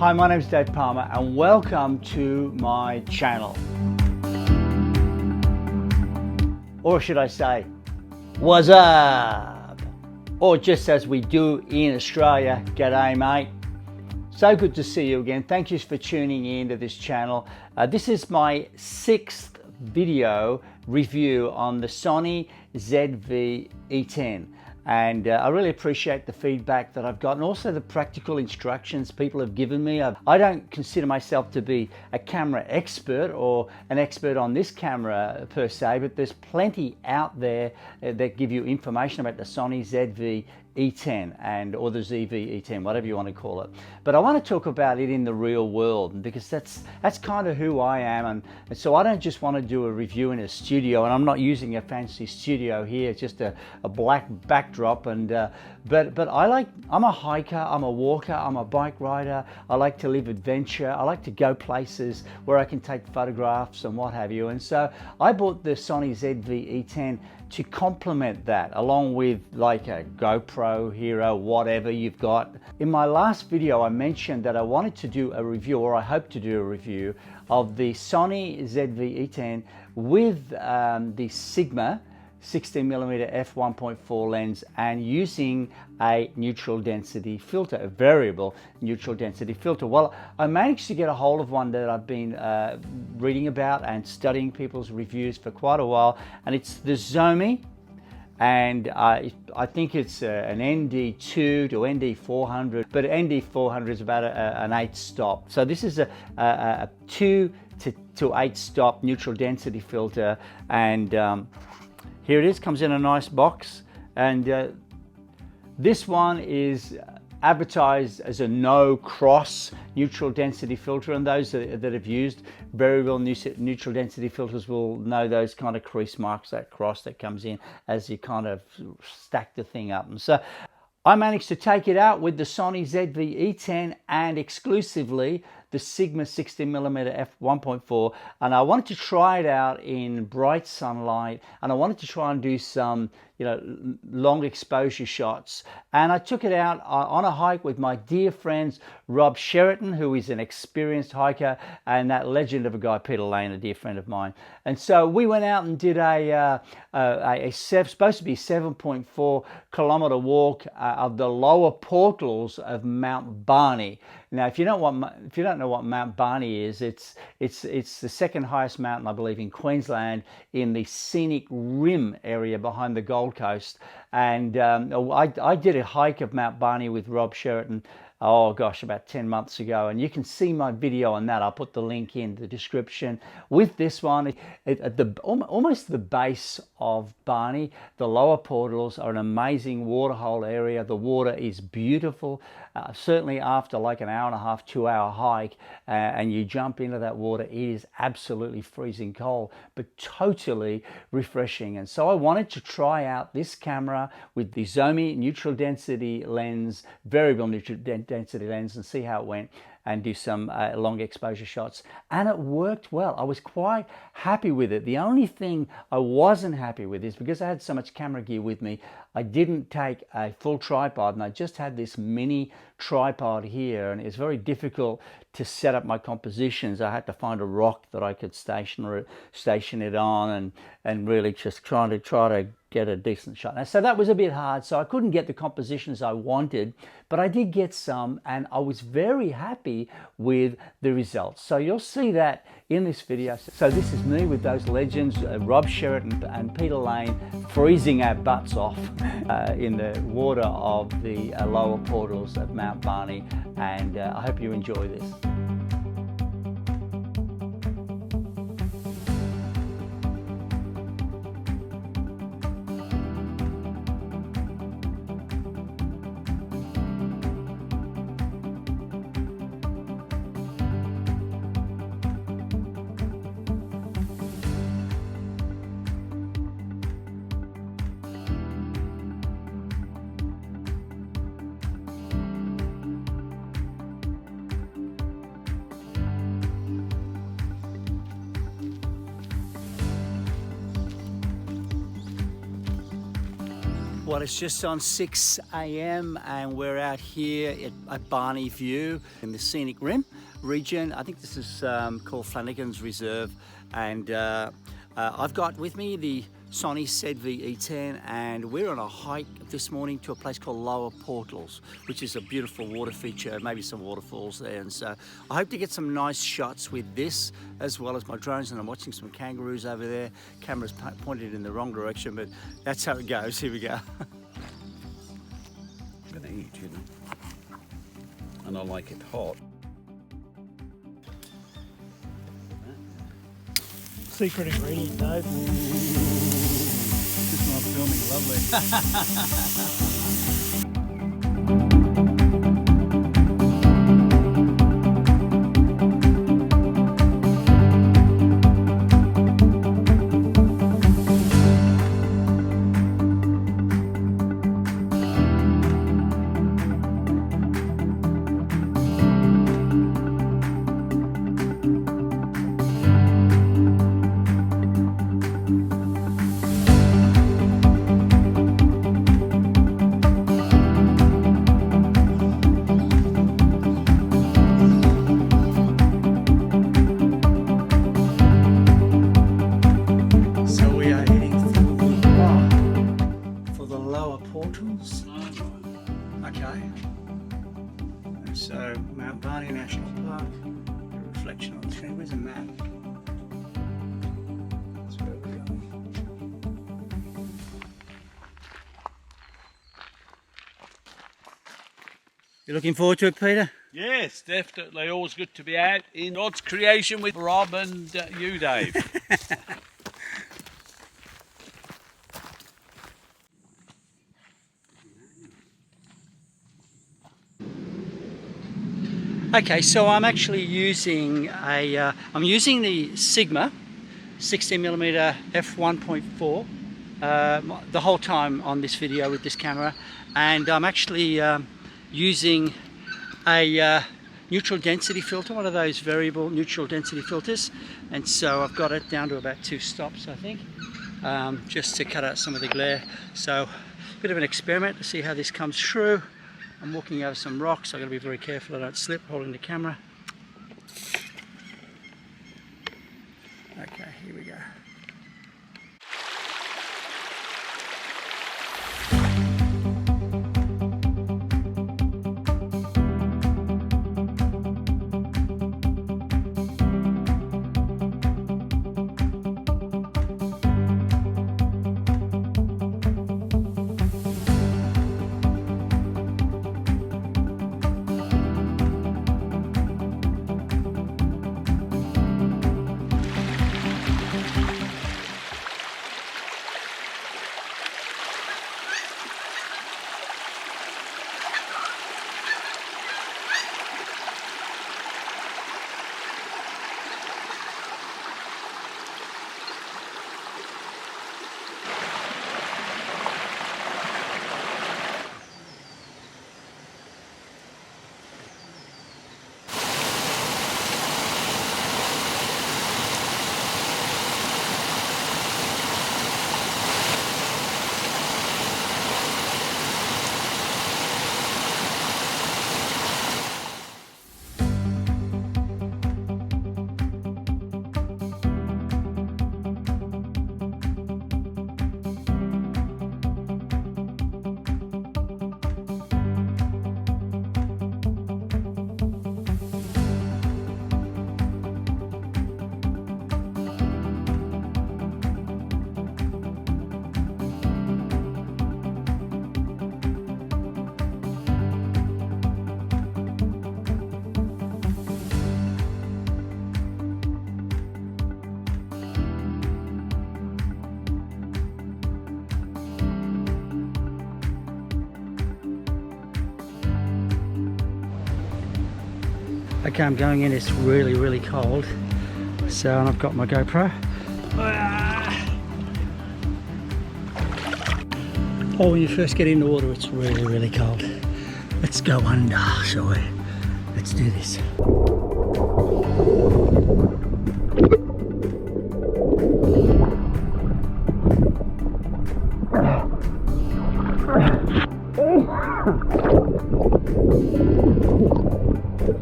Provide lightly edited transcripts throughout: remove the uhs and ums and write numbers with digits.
Hi, my name is Dave Palmer and welcome to my channel. Or should I say, what's up? Or just as we do in Australia, g'day mate. So good to see you again. Thank you for tuning in to this channel. This is my 6th video review on the Sony ZVE10. And I really appreciate the feedback that I've gotten, also the practical instructions people have given me. I don't consider myself to be a camera expert or an expert on this camera per se, but there's plenty out there that give you information about the Sony ZVE10 or the ZVE10, whatever you want to call it. But I want to talk about it in the real world because that's kind of who I am, and so I don't just want to do a review in a studio, and I'm not using a fancy studio here. It's just a black backdrop, and but I'm a hiker, I'm a walker, I'm a bike rider. I like to live adventure. I like to go places where I can take photographs and what have you. And so I bought the Sony ZVE10 to complement that, along with like a GoPro Hero, whatever you've got. In my last video, I mentioned that I wanted to do a review, or I hope to do a review of the Sony ZVE10 with the Sigma 16mm f1.4 lens and using a neutral density filter, a variable neutral density filter. Well, I managed to get a hold of one that I've been reading about and studying people's reviews for quite a while, and it's the Sony, and I think it's an ND2 to ND400, but ND400 is about an 8 stop. So this is a 2 to 8 stop neutral density filter, and here it is, comes in a nice box, and this one is advertised as a no cross neutral density filter, and those that have used variable neutral density filters will know those kind of crease marks, that cross that comes in as you kind of stack the thing up. And so I managed to take it out with the Sony ZVE10 and exclusively the Sigma 16mm f1.4, and I wanted to try it out in bright sunlight, and I wanted to try and do some long exposure shots. And I took it out on a hike with my dear friends Rob Sheraton, who is an experienced hiker, and that legend of a guy Peter Lane, a dear friend of mine. And so we went out and did supposed to be 7.4 kilometer walk of the lower portals of Mount Barney. Now, if you don't know what Mount Barney is, it's the second highest mountain, I believe, in Queensland, in the scenic rim area behind the Gold Coast. And I did a hike of Mount Barney with Rob Sheraton, oh gosh, about 10 months ago, and you can see my video on that. I'll put the link in the description. With this one, at almost the base of Barney, the lower portals are an amazing waterhole area. The water is beautiful, certainly after like an hour and a half, 2-hour hike, and you jump into that water, it is absolutely freezing cold, but totally refreshing. And so I wanted to try out this camera with the Sony neutral density lens, variable neutral density lens, and see how it went, and do some long exposure shots, and it worked well. I was quite happy with it. The only thing I wasn't happy with is because I had so much camera gear with me, I didn't take a full tripod, and I just had this mini tripod here, and it's very difficult to set up my compositions. I had to find a rock that I could station it on, and really just try to get a decent shot. Now, so that was a bit hard, so I couldn't get the compositions I wanted, but I did get some, and I was very happy with the results. So you'll see that in this video. So this is me with those legends, Rob Sheraton and Peter Lane, freezing our butts off in the water of the lower portals of Mount Barney, and I hope you enjoy this. Well, it's just on 6 a.m. and we're out here at Barney View in the Scenic Rim region. I think this is called Flanagan's Reserve, and I've got with me the Sony ZVE10, and we're on a hike this morning to a place called Lower Portals, which is a beautiful water feature, maybe some waterfalls there. And so I hope to get some nice shots with this as well as my drones, and I'm watching some kangaroos over there. Camera's pointed in the wrong direction, but that's how it goes. Here we go. I'm gonna eat, you know, and I like it hot. Secret ingredient, Dave. This one I'm filming, lovely. Portals. Okay. And so Mount Barney National Park, a reflection on the screen. Where's a map? That's where we're going. You looking forward to it, Peter? Yes, definitely. Always good to be out in God's creation with Rob and you, Dave. Okay, so I'm actually using I'm using the Sigma 16mm f1.4 the whole time on this video with this camera, and I'm actually using a neutral density filter, one of those variable neutral density filters, and so I've got it down to about 2 stops, I think, just to cut out some of the glare. So a bit of an experiment to see how this comes through. I'm walking over some rocks, I've got to be very careful I don't slip holding the camera. Okay, here we go. Okay, I'm going in, it's really, really cold. So, and I've got my GoPro. Oh, when you first get in the water, it's really, really cold. Let's go under, shall we? Let's do this.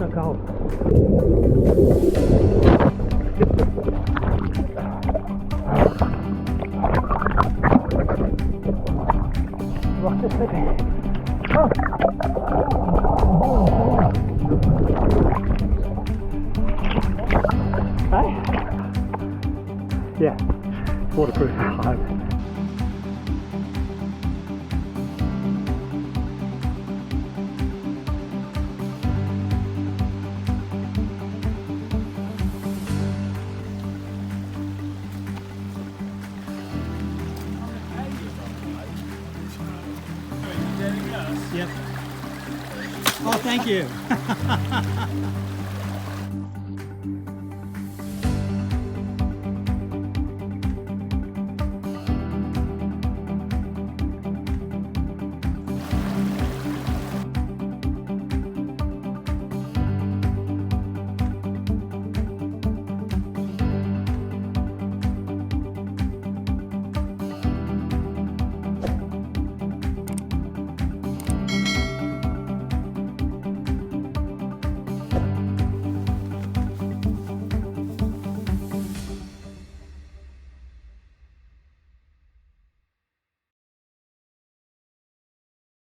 it's not cold. Right, just slipping. Hey? Yeah, waterproof. Yep. Oh, thank you.